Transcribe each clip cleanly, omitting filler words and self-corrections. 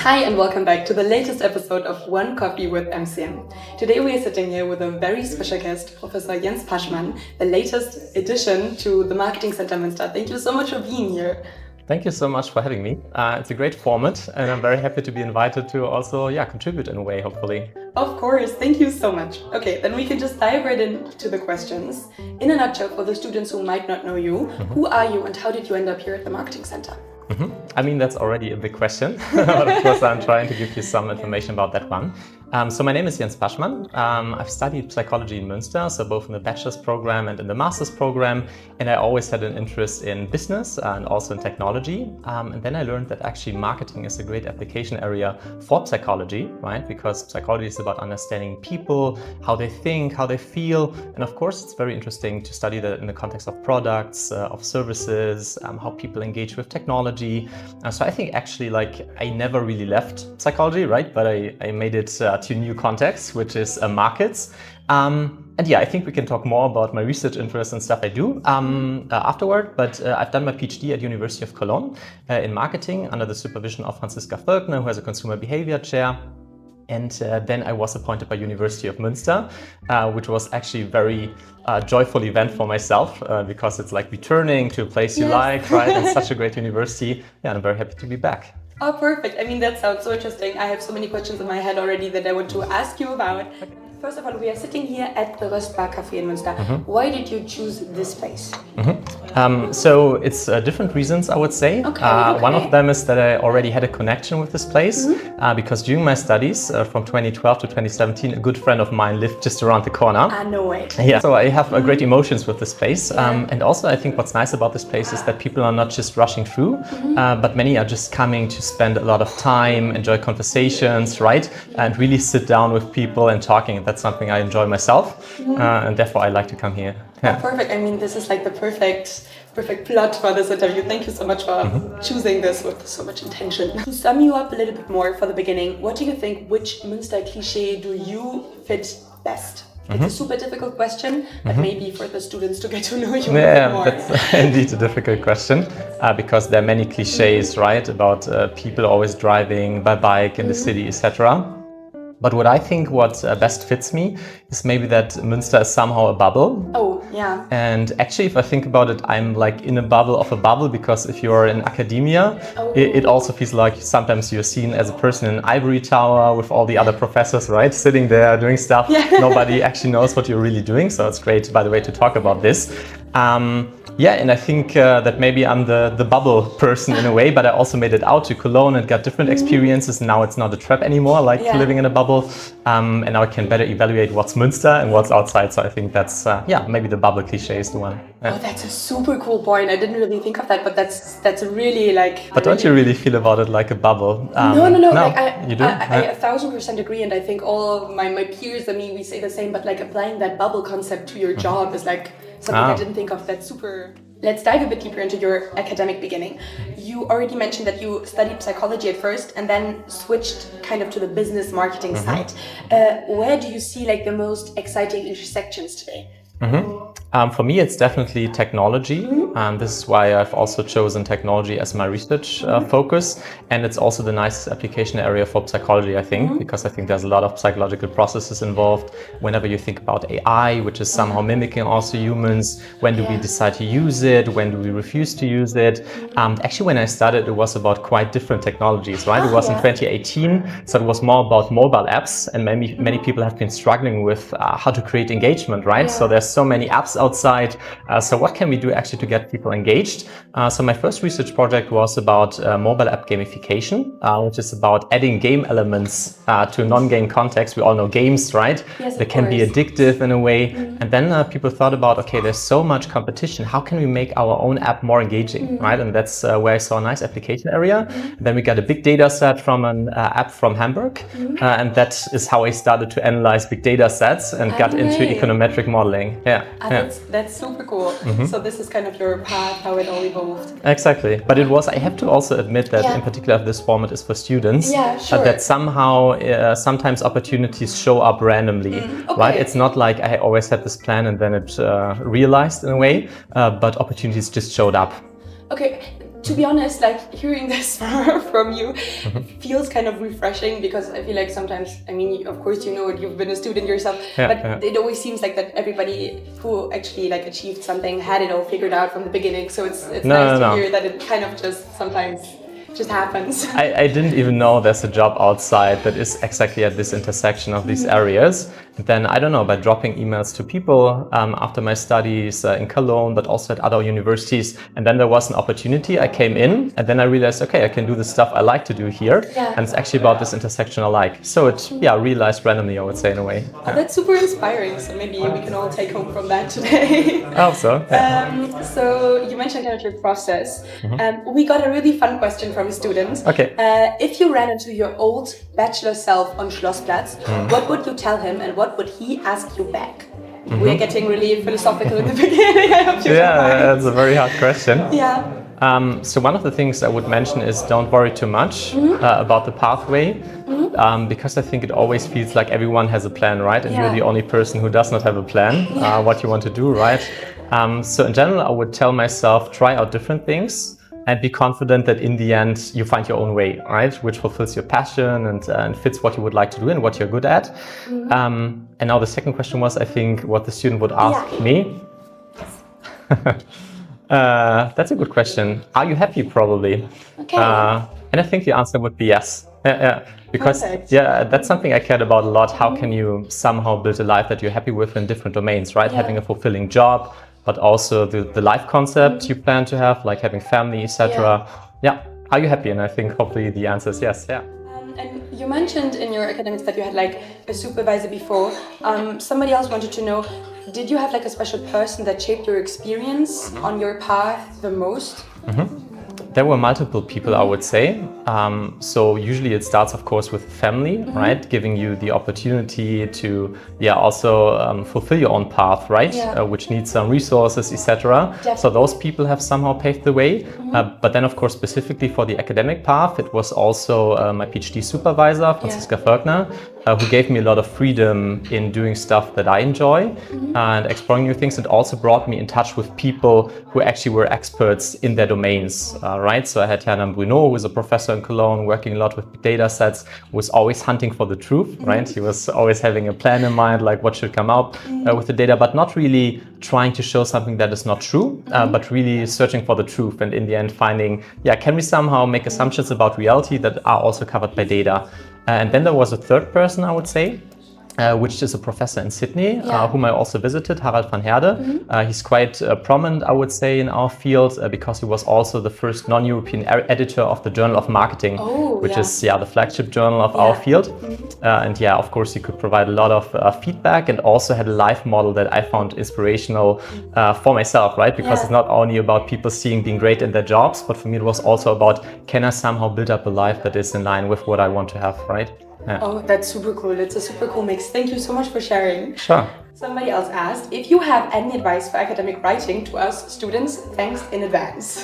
Hi and welcome back to the latest episode of One Coffee with MCM. Today we are sitting here with a very special guest, Prof.Jens Paschmann, the latest addition to the Marketing Center Münster. Thank you so much for being here. Thank you so much for having me. It's a great format and I'm very happy to be invited to also contribute in a way, hopefully. Of course, thank you so much. Okay, then we can just dive right into the questions. In a nutshell, for the students who might not know you, who are you and how did you end up here at the Marketing Center? I mean, that's already a big question, but of course I'm trying to give you some information about that one. So my name is Jens Paschmann. I've studied psychology in Münster, so both in the bachelor's program and in the master's program. And I always had an interest in business and also in technology. And then I learned that actually marketing is a great application area for psychology, right? Because psychology is about understanding people, how they think, how they feel. And of course, it's very interesting to study that in the context of products, of services, how people engage with technology. So I think actually I never really left psychology, right? But I made it to new context, which is markets. And I think we can talk more about my research interests and stuff I do afterward. But I've done my PhD at University of Cologne in marketing under the supervision of Franziska Völkner, who has a consumer behavior chair. And then I was appointed by University of Münster, which was actually a very joyful event for myself because it's like returning to a place you like, right? And such a great university. Yeah, and I'm very happy to be back. Oh, perfect. I mean, that sounds so interesting. I have so many questions in my head already that I want to ask you about. Okay. First of all, we are sitting here at the roestbar Café in Münster. Why did you choose this place? So it's different reasons, I would say. One of them is that I already had a connection with this place because during my studies from 2012 to 2017, a good friend of mine lived just around the corner. No way. Yeah, so I have great emotions with this place. And also I think what's nice about this place is that people are not just rushing through, but many are just coming to spend a lot of time, enjoy conversations, right? And really sit down with people and talking. That's something I enjoy myself, and therefore I like to come here. Yeah. Oh, perfect. I mean, this is like the perfect plot for this interview. Thank you so much for choosing this with so much intention. To sum you up a little bit more for the beginning, what do you think, which Münster cliché do you fit best? It's a super difficult question, but maybe for the students to get to know you a bit more. That's indeed a difficult question because there are many cliches, right, about people always driving by bike in the city, etc. But what I think best fits me is maybe that Münster is somehow a bubble. Oh, yeah. And actually, if I think about it, I'm like in a bubble of a bubble because if you're in academia, it also feels like sometimes you're seen as a person in an ivory tower with all the other professors, right? Sitting there doing stuff. Yeah. Nobody actually knows what you're really doing. So it's great, by the way, to talk about this. And I think that maybe I'm the bubble person in a way, but I also made it out to Cologne and got different experiences. Now it's not a trap anymore, living in a bubble. And now I can better evaluate what's Münster and what's outside. So I think that's, maybe the bubble cliche is the one. Yeah. Oh, that's a super cool point. I didn't really think of that, but that's really But don't you really feel about it like a bubble? No. You do? I 1000% agree, and I think all my peers and me, we say the same, but applying that bubble concept to your job is something I didn't think of. That's super. Let's dive a bit deeper into your academic beginning. You already mentioned that you studied psychology at first and then switched kind of to the business marketing side. Where do you see the most exciting intersections today? For me, it's definitely technology. This is why I've also chosen technology as my research focus. And it's also the nicest application area for psychology, I think, because I think there's a lot of psychological processes involved. Whenever you think about AI, which is somehow mimicking also humans, when do we decide to use it? When do we refuse to use it? Actually, when I started, it was about quite different technologies, right? It was in 2018, so it was more about mobile apps. And many people have been struggling with how to create engagement, right? So there's so many apps outside. So what can we do actually to get people engaged? So my first research project was about mobile app gamification, which is about adding game elements to non-game context. We all know games, right? Yes, they can be addictive in a way. And then people thought about, okay, there's so much competition. How can we make our own app more engaging, right? And that's where I saw a nice application area. And then we got a big data set from an app from Hamburg. And that is how I started to analyze big data sets and got into econometric modeling. That's super cool. So this is kind of your path, how it all evolved. Exactly. But I have to also admit that in particular this format is for students. That somehow sometimes opportunities show up randomly, right? It's not like I always had this plan and then it realized in a way, but opportunities just showed up. Okay. To be honest, like hearing this from you feels kind of refreshing, because I feel like sometimes, I mean, of course, you know it, you've been a student yourself, but it always seems like that everybody who actually like achieved something had it all figured out from the beginning. So it's nice to hear that it kind of just sometimes just happens. I didn't even know there's a job outside that is exactly at this intersection of these areas. And then, I don't know, by dropping emails to people after my studies in Cologne, but also at other universities. And then there was an opportunity. I came in and then I realized, okay, I can do the stuff I like to do here. Yeah. And it's actually about this intersection I like. So it, realized randomly, I would say, in a way. Oh, that's super inspiring. So maybe we can all take home from that today. I hope so. Yeah. So you mentioned kind of your process. We got a really fun question from a student. Okay. If you ran into your old bachelor self on Schlossplatz, what would you tell him and what would he ask you back? We're getting really philosophical in the beginning. I hope you don't mind. That's a very hard question. Yeah. So one of the things I would mention is don't worry too much about the pathway, because I think it always feels like everyone has a plan, right? And you're the only person who does not have a plan, what you want to do, right? So in general, I would tell myself, try out different things and be confident that in the end you find your own way, right? Which fulfills your passion and fits what you would like to do and what you're good at. And now the second question was, I think, what the student would ask me. That's a good question. Are you happy? Probably. Okay. And I think the answer would be yes. Because that's something I cared about a lot. How can you somehow build a life that you're happy with in different domains, right? Having a fulfilling job, but also the life concept you plan to have, like having family, etc. Are you happy? And I think hopefully the answer is yes. And you mentioned in your academics that you had like a supervisor before. Somebody else wanted to know, did you have like a special person that shaped your experience on your path the most? There were multiple people, I would say. So usually it starts, of course, with family, right? Giving you the opportunity to, also fulfill your own path, right? Which needs some resources, etc. So those people have somehow paved the way. But then, of course, specifically for the academic path, it was also my PhD supervisor, Franziska Völkner, who gave me a lot of freedom in doing stuff that I enjoy and exploring new things, and also brought me in touch with people who actually were experts in their domains, right? So I had Hernan Bruno, who is a professor in Cologne, working a lot with big data sets, who was always hunting for the truth, right? He was always having a plan in mind, like what should come out with the data, but not really trying to show something that is not true, but really searching for the truth, and in the end finding, can we somehow make assumptions about reality that are also covered by data? And then there was a third person, I would say, which is a professor in Sydney, whom I also visited, Harald van Herde. He's quite prominent, I would say, in our field because he was also the first non-European editor of the Journal of Marketing, which is the flagship journal of our field. And of course, he could provide a lot of feedback, and also had a life model that I found inspirational for myself, right? Because it's not only about people being great in their jobs, but for me it was also about, can I somehow build up a life that is in line with what I want to have, right? Oh, that's super cool. It's a super cool mix. Thank you so much for sharing. Sure. Somebody else asked, if you have any advice for academic writing to us students, thanks in advance.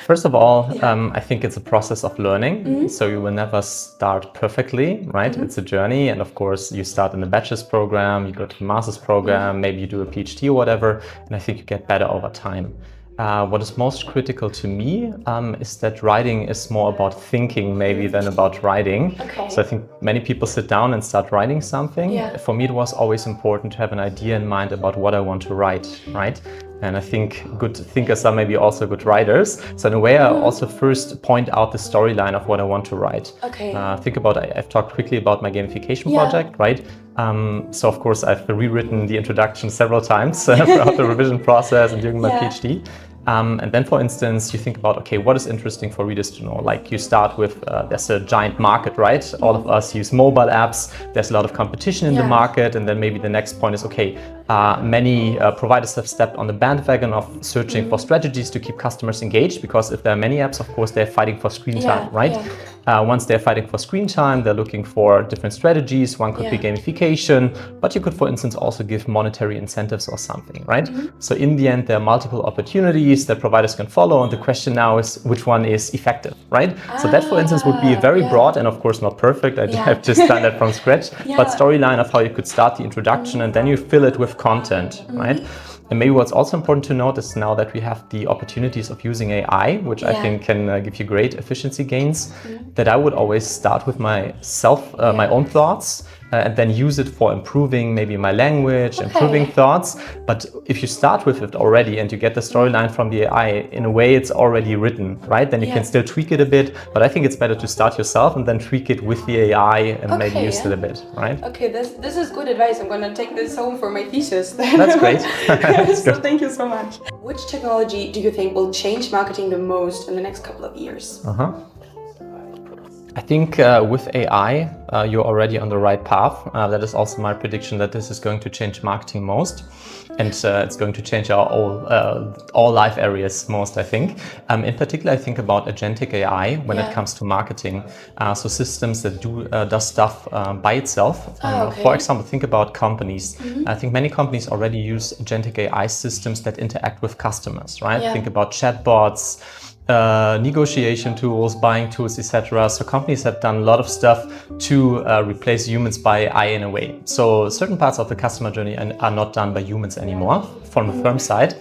First of all, I think it's a process of learning. So you will never start perfectly, right? It's a journey. And of course, you start in the bachelor's program, you go to the master's program, maybe you do a PhD or whatever. And I think you get better over time. What is most critical to me is that writing is more about thinking maybe than about writing. So I think many people sit down and start writing something. For me, it was always important to have an idea in mind about what I want to write, right? And I think good thinkers are maybe also good writers. So in a way, I also first point out the storyline of what I want to write. Think about, I've talked quickly about my gamification project, right? So of course, I've rewritten the introduction several times throughout the revision process and during my PhD. And then, for instance, you think about, okay, what is interesting for readers to know? Like you start with, there's a giant market, right? All of us use mobile apps. There's a lot of competition in the market. And then maybe the next point is, okay, many providers have stepped on the bandwagon of searching for strategies to keep customers engaged, because if there are many apps, of course, they're fighting for screen time, right? Once they're fighting for screen time, they're looking for different strategies. One could be gamification, but you could, for instance, also give monetary incentives or something, right? So in the end, there are multiple opportunities that providers can follow. And the question now is, which one is effective, right? So that, for instance, would be very broad and of course not perfect. I've just done that from scratch, but storyline of how you could start the introduction and then you fill it with content, right? And maybe what's also important to note is now that we have the opportunities of using AI, which I think can give you great efficiency gains, that I would always start with myself, my own thoughts, and then use it for improving maybe my language, improving thoughts. But if you start with it already and you get the storyline from the AI, in a way it's already written, right? Then you can still tweak it a bit. But I think it's better to start yourself and then tweak it with the AI and maybe use it a bit, right? Okay, this is good advice. I'm gonna take this home for my thesis. That's great. That's so thank you so much. Which technology do you think will change marketing the most in the next couple of years? I think with AI, you're already on the right path. That is also my prediction that this is going to change marketing most. And it's going to change our all life areas most, I think. In particular, I think about agentic AI when it comes to marketing. So systems that does stuff by itself. For example, think about companies. I think many companies already use agentic AI systems that interact with customers, right? Think about chatbots, negotiation tools, buying tools, etc. So companies have done a lot of stuff to replace humans by AI in a way. So certain parts of the customer journey are not done by humans anymore from the firm side.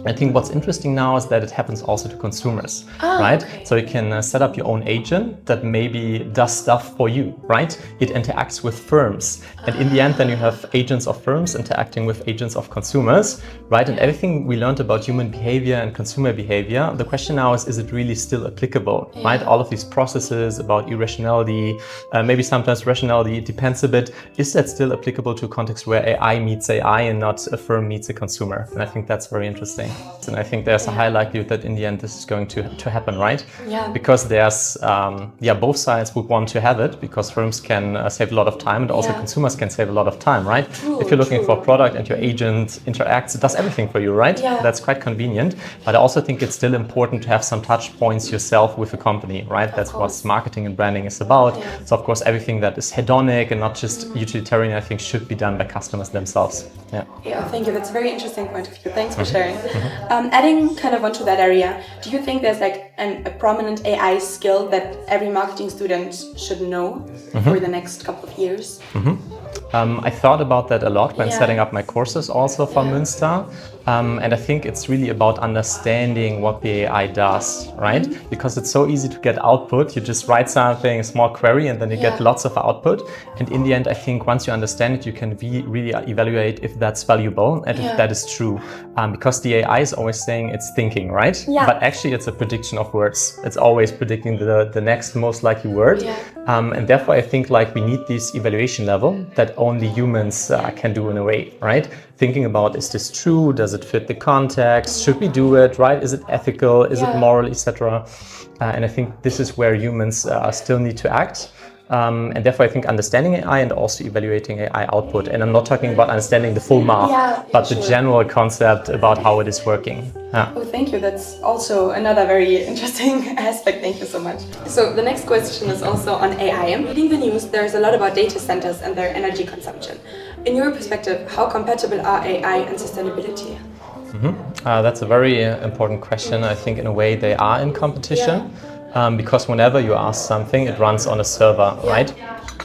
I think what's interesting now is that it happens also to consumers, right? So you can set up your own agent that maybe does stuff for you, right? It interacts with firms. And in the end, then you have agents of firms interacting with agents of consumers, right? And everything we learned about human behavior and consumer behavior, the question now is it really still applicable, right? All of these processes about irrationality, maybe sometimes rationality, it depends a bit. Is that still applicable to a context where AI meets AI and not a firm meets a consumer? And I think that's very interesting. And I think there's a high likelihood that in the end this is going to happen, right? Because there's, both sides would want to have it because firms can save a lot of time and also consumers can save a lot of time, right? If you're looking for a product and your agent interacts, it does everything for you, right? That's quite convenient. But I also think it's still important to have some touch points yourself with a company, right? That's what marketing and branding is about. So of course, everything that is hedonic and not just utilitarian, I think should be done by customers themselves. Thank you. That's a very interesting point of view. Thanks for sharing. Adding kind of onto that area, do you think there's like a prominent AI skill that every marketing student should know for the next couple of years? I thought about that a lot when setting up my courses also for Münster. And I think it's really about understanding what the AI does, right? Because it's so easy to get output. You just write something, a small query, and then you get lots of output. And in the end, I think once you understand it, you can really evaluate if that's valuable and if that is true. Because the AI is always saying it's thinking, right? But actually, it's a prediction of words. It's always predicting the next most likely word. And therefore, I think like we need this evaluation level that only humans can do in a way, right? Thinking about, is this true? Does it fit the context? Should we do it, right? Is it ethical? Is it moral, etc.? And I think this is where humans still need to act. And therefore, I think understanding AI and also evaluating AI output. And I'm not talking about understanding the full math, but the general concept about how it is working. Oh, thank you. That's also another very interesting aspect. Thank you so much. So the next question is also on AI. I'm reading the news. There's a lot about data centers and their energy consumption. In your perspective, how compatible are AI and sustainability? That's a very important question. I think in a way they are in competition. Because whenever you ask something, it runs on a server, right?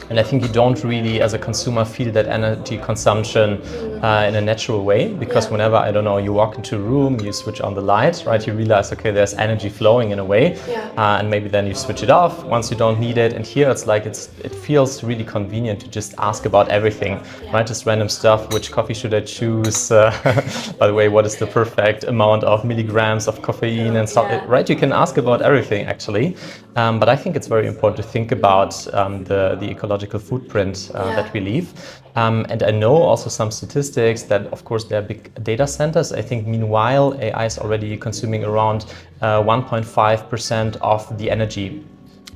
And I think you don't really, as a consumer, feel that energy consumption in a natural way. Because whenever, I don't know, you walk into a room, you switch on the light, right? You realize, okay, there's energy flowing in a way. And maybe then you switch it off once you don't need it. And here it's like, it feels really convenient to just ask about everything, right? Just random stuff. Which coffee should I choose? By the way, what is the perfect amount of milligrams of caffeine and stuff, right? You can ask about everything, actually. But I think it's very important to think about the ecological footprint that we leave. And I know also some statistics that, of course, there are big data centers. I think, meanwhile, AI is already consuming around 1.5% of the energy.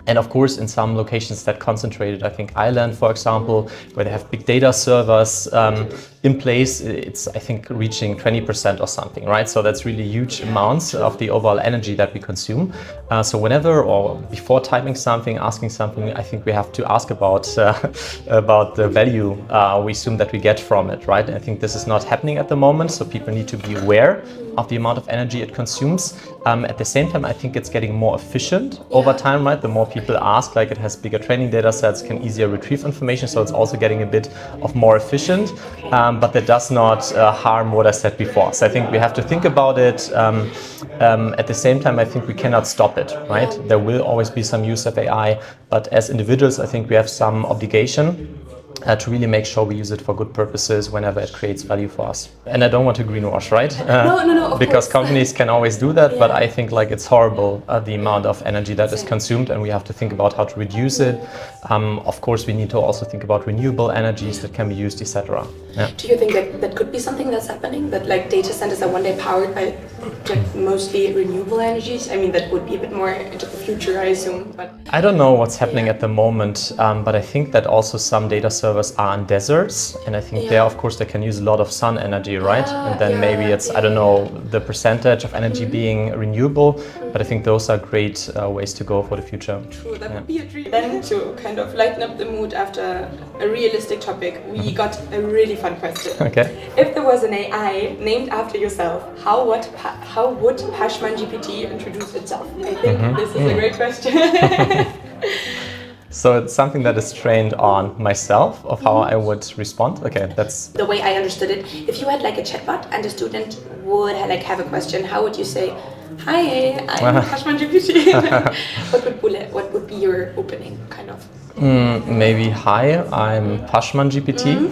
And of course, in some locations that concentrated, I think Ireland, for example, where they have big data servers in place, it's, I think, reaching 20% or something, right? So that's really huge amounts of the overall energy that we consume. So whenever or before typing something, asking something, I think we have to ask about the value we assume that we get from it, right? And I think this is not happening at the moment, so people need to be aware of the amount of energy it consumes. At the same time, I think it's getting more efficient over time, right? The more people ask, like it has bigger training data sets, can easier retrieve information, so it's also getting a bit of more efficient. but that does not harm what I said before. So I think we have to think about it. At the same time, I think we cannot stop it, right? There will always be some use of AI, but as individuals, I think we have some obligation to really make sure we use it for good purposes whenever it creates value for us. And I don't want to greenwash, right? No, of because course. Companies can always do that, but I think like it's horrible the amount of energy that is consumed, and we have to think about how to reduce it. Of course, we need to also think about renewable energies that can be used, etc. Yeah. Do you think that could be something that's happening? That like data centers are one day powered by mostly renewable energies? I mean, that would be a bit more into the future, I assume. But I don't know what's happening at the moment, but I think that also some data servers are in deserts, and I think there, of course, they can use a lot of sun energy, right? And then maybe it's, I don't know, the percentage of energy being renewable, but I think those are great ways to go for the future. True, that would be a dream. Then to kind of lighten up the mood after a realistic topic, we got a really fun question. Okay. If there was an AI named after yourself, how would Paschmann GPT introduce itself? I think this is a great question. So it's something that is trained on myself of how I would respond. Okay, that's the way I understood it. If you had like a chatbot and a student would have a question, how would you say, "Hi, I'm Paschmann GPT"? What would be your opening kind of? Maybe, "Hi, I'm Paschmann GPT."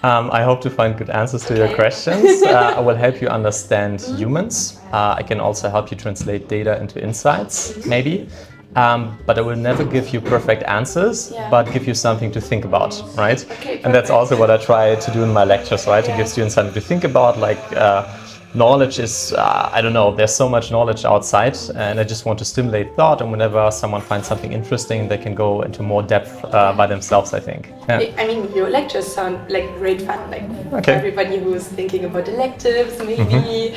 I hope to find good answers to your questions. I will help you understand humans. I can also help you translate data into insights, maybe. But I will never give you perfect answers, but give you something to think about, right? Okay, and that's also what I try to do in my lectures, right? To give students something to think about, like knowledge is, I don't know, there's so much knowledge outside, and I just want to stimulate thought, and whenever someone finds something interesting, they can go into more depth by themselves, I think. Yeah. I mean, your lectures sound like great fun, like everybody who's thinking about electives, maybe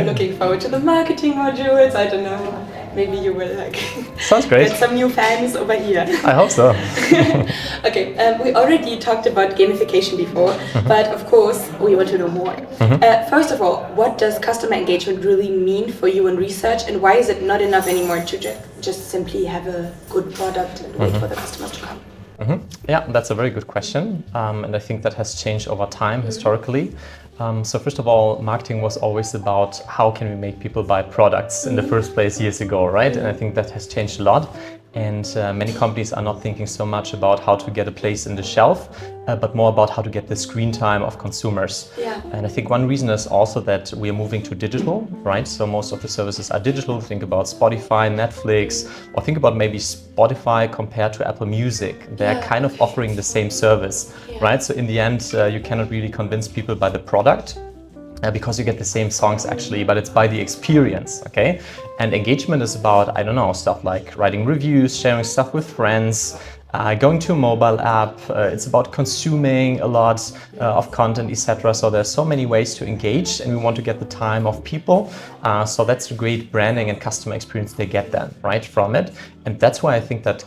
looking forward to the marketing modules, I don't know. Maybe you will Sounds great. Get some new fans over here. I hope so. Okay, we already talked about gamification before, but of course we want to know more. First of all, what does customer engagement really mean for you in research, and why is it not enough anymore to just simply have a good product and wait for the customers to come? Yeah, that's a very good question, and I think that has changed over time historically. So first of all, marketing was always about how can we make people buy products in the first place years ago, right? And I think that has changed a lot. And many companies are not thinking so much about how to get a place in the shelf, but more about how to get the screen time of consumers. Yeah. And I think one reason is also that we are moving to digital, right? So most of the services are digital. Think about Spotify, Netflix, or think about maybe Spotify compared to Apple Music. They're kind of offering the same service, right? So in the end, you cannot really convince people by the product. Because you get the same songs actually, but it's by the experience, okay? And engagement is about, I don't know, stuff like writing reviews, sharing stuff with friends, going to a mobile app. It's about consuming a lot of content, etc. So there's so many ways to engage, and we want to get the time of people. So that's a great branding and customer experience they get then, right, from it. And that's why I think that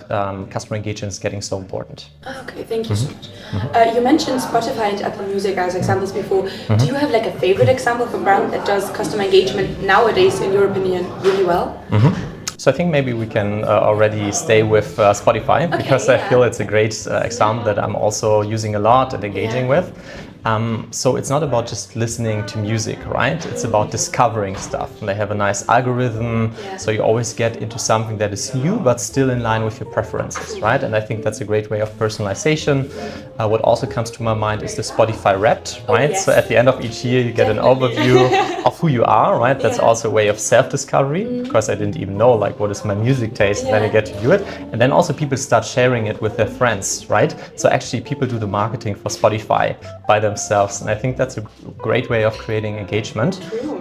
customer engagement is getting so important. Okay, thank you so much. You mentioned Spotify and Apple Music as examples before. Do you have like a favorite example of a brand that does customer engagement nowadays, in your opinion, really well? So I think maybe we can already stay with Spotify, because I feel it's a great example that I'm also using a lot and engaging with. So it's not about just listening to music, right? It's about discovering stuff. And they have a nice algorithm, so you always get into something that is new, but still in line with your preferences, right? And I think that's a great way of personalization. What also comes to my mind is the Spotify Wrapped, right? So at the end of each year, you get an overview of who you are, right? That's also a way of self-discovery, because I didn't even know, like, what is my music taste, and then you get to do it. And then also people start sharing it with their friends, right? So actually people do the marketing for Spotify by themselves, and I think that's a great way of creating engagement.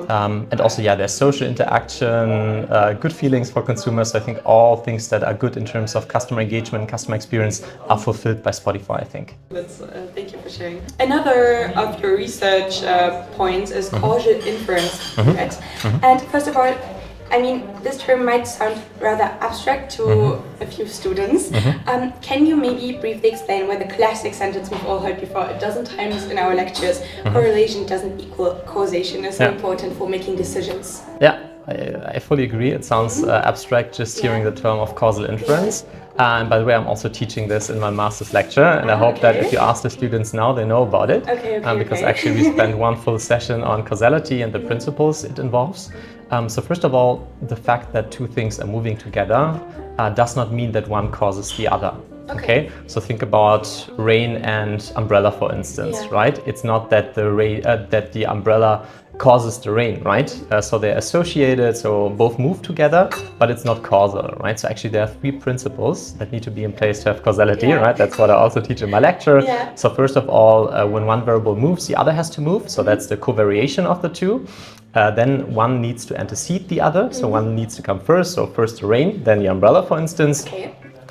And also, there's social interaction, good feelings for consumers. So I think all things that are good in terms of customer engagement and customer experience are fulfilled by Spotify, I think. Thank you for sharing. Another of your research points is causal inference, right? And first of all, I mean, this term might sound rather abstract to a few students. Can you maybe briefly explain why the classic sentence we've all heard before a dozen times in our lectures, correlation doesn't equal causation, is so important for making decisions? Yeah, I fully agree. It sounds abstract just hearing the term of causal inference. And by the way, I'm also teaching this in my master's lecture, and I hope that if you ask the students now, they know about it. Because actually we spent one full session on causality and the principles it involves. So first of all, the fact that two things are moving together does not mean that one causes the other. Okay, so think about rain and umbrella, for instance, right? It's not that the umbrella causes the rain, right? So they're associated, so both move together, but it's not causal, right? So actually there are three principles that need to be in place to have causality, right? That's what I also teach in my lecture. So first of all, when one variable moves, the other has to move. So that's the covariation of the two. Then one needs to antecede the other. So one needs to come first. So first the rain, then the umbrella, for instance.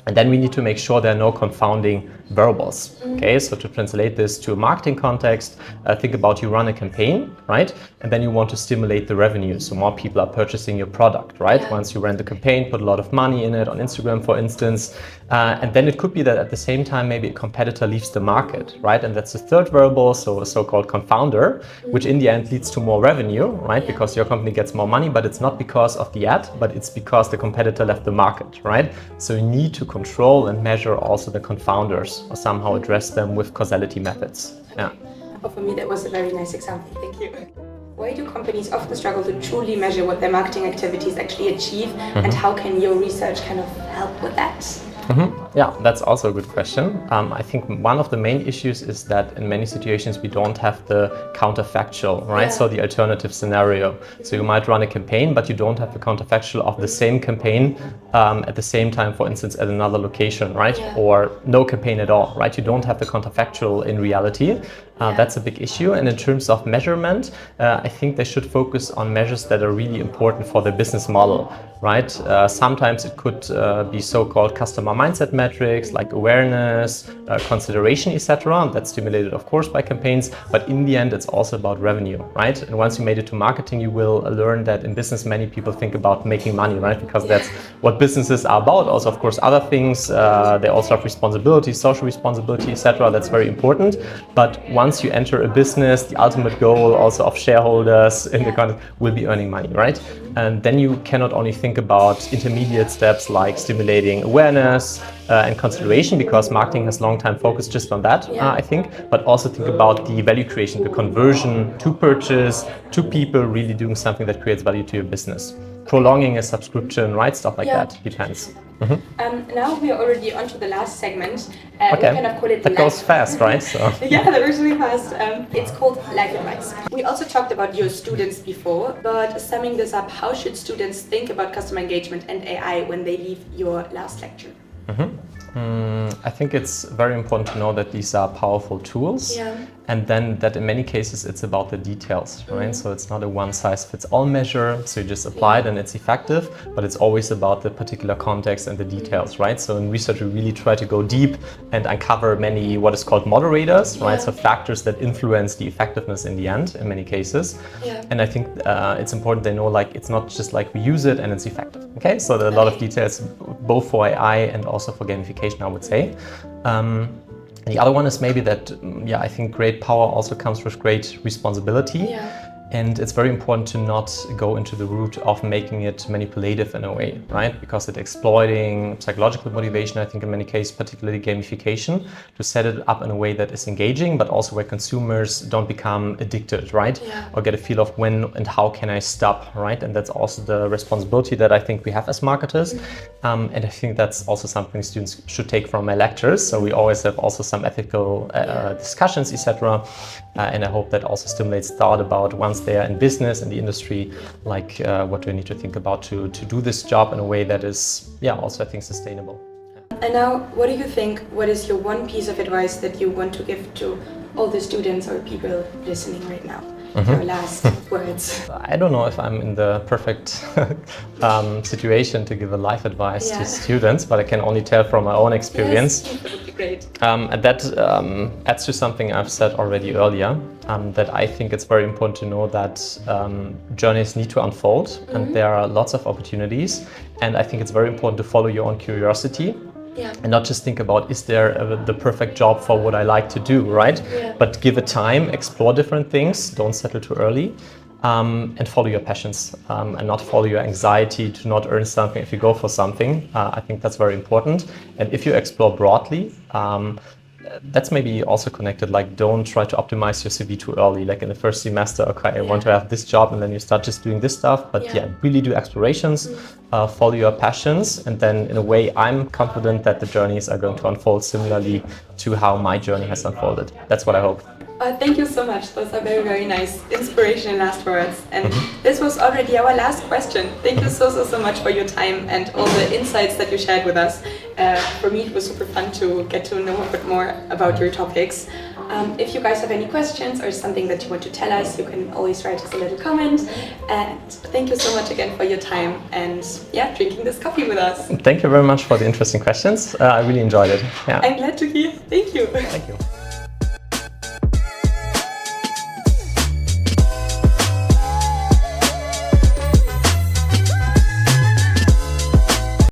And then we need to make sure there are no confounding variables. Okay, so to translate this to a marketing context, think about you run a campaign, right? And then you want to stimulate the revenue, so more people are purchasing your product, right? Once you run the campaign, put a lot of money in it on Instagram, for instance, and then it could be that at the same time maybe a competitor leaves the market, right? And that's the third variable, so a so-called confounder, which in the end leads to more revenue, right? Because your company gets more money, but it's not because of the ad, but it's because the competitor left the market, right? So you need to control and measure also the confounders, or somehow address them with causality methods. Yeah. Oh, for me, that was a very nice example. Thank you. Why do companies often struggle to truly measure what their marketing activities actually achieve, and how can your research kind of help with that? Yeah, that's also a good question. I think one of the main issues is that in many situations we don't have the counterfactual, right? So the alternative scenario. So you might run a campaign, but you don't have the counterfactual of the same campaign at the same time, for instance, at another location, right? Or no campaign at all, right? You don't have the counterfactual in reality. That's a big issue. And in terms of measurement, I think they should focus on measures that are really important for their business model, right? Sometimes it could be so-called customer mindset metrics like awareness, consideration, etc. That's stimulated, of course, by campaigns. But in the end, it's also about revenue, right? And once you made it to marketing, you will learn that in business, many people think about making money, right? Because that's what businesses are about. Also, of course, other things, they also have responsibility, social responsibility, etc. That's very important. But once you enter a business, the ultimate goal also of shareholders in the context will be earning money, right? And then you cannot only think about intermediate steps like stimulating awareness and consideration, because marketing has long time focused just on that, I think, but also think about the value creation, the conversion to purchase, to people really doing something that creates value to your business. Prolonging a subscription, right? Stuff like that depends. Now we are already on to the last segment. We kind of call it that goes fast, right? So. Yeah, that goes really fast. It's called life advice. We also talked about your students before, but summing this up, how should students think about customer engagement and AI when they leave your last lecture? I think it's very important to know that these are powerful tools, and then that in many cases it's about the details, right? So it's not a one-size-fits-all measure, so you just apply it and it's effective, but it's always about the particular context and the details, right? So in research we really try to go deep and uncover many what is called moderators, right? So factors that influence the effectiveness in the end in many cases. And I think it's important they know, like, it's not just like we use it and it's effective, okay? So there are a lot of details both for AI and also for gamification, I would say. The other one is maybe that, I think great power also comes with great responsibility. And it's very important to not go into the route of making it manipulative in a way, right? Because it's exploiting psychological motivation, I think in many cases, particularly gamification, to set it up in a way that is engaging, but also where consumers don't become addicted, right? Or get a feel of when and how can I stop, right? And that's also the responsibility that I think we have as marketers. And I think that's also something students should take from my lectures. So we always have also some ethical discussions, etc. And I hope that also stimulates thought about once they are in business and the industry, like what do I need to think about to do this job in a way that is, also I think sustainable. And now, what do you think, what is your one piece of advice that you want to give to all the students or people listening right now? Your last words. I don't know if I'm in the perfect situation to give a life advice to students, but I can only tell from my own experience. Yes, that would be great. And that adds to something I've said already earlier, that I think it's very important to know that journeys need to unfold and there are lots of opportunities. And I think it's very important to follow your own curiosity. And not just think about, is there the perfect job for what I like to do, right? But give it time, explore different things, don't settle too early. and follow your passions and not follow your anxiety to not earn something if you go for something. I think that's very important. And if you explore broadly, that's maybe also connected, like don't try to optimize your CV too early, like in the first semester, okay, I want to have this job, and then you start just doing this stuff. But really do explorations, follow your passions, and then in a way I'm confident that the journeys are going to unfold similarly to how my journey has unfolded. That's what I hope. Thank you so much. Those are very, very nice, inspirational last words. And this was already our last question. Thank you so much for your time and all the insights that you shared with us. For me, it was super fun to get to know a bit more about your topics. If you guys have any questions or something that you want to tell us, you can always write us a little comment. And thank you so much again for your time and drinking this coffee with us. Thank you very much for the interesting questions. I really enjoyed it. I'm glad to hear. Thank you. Thank you.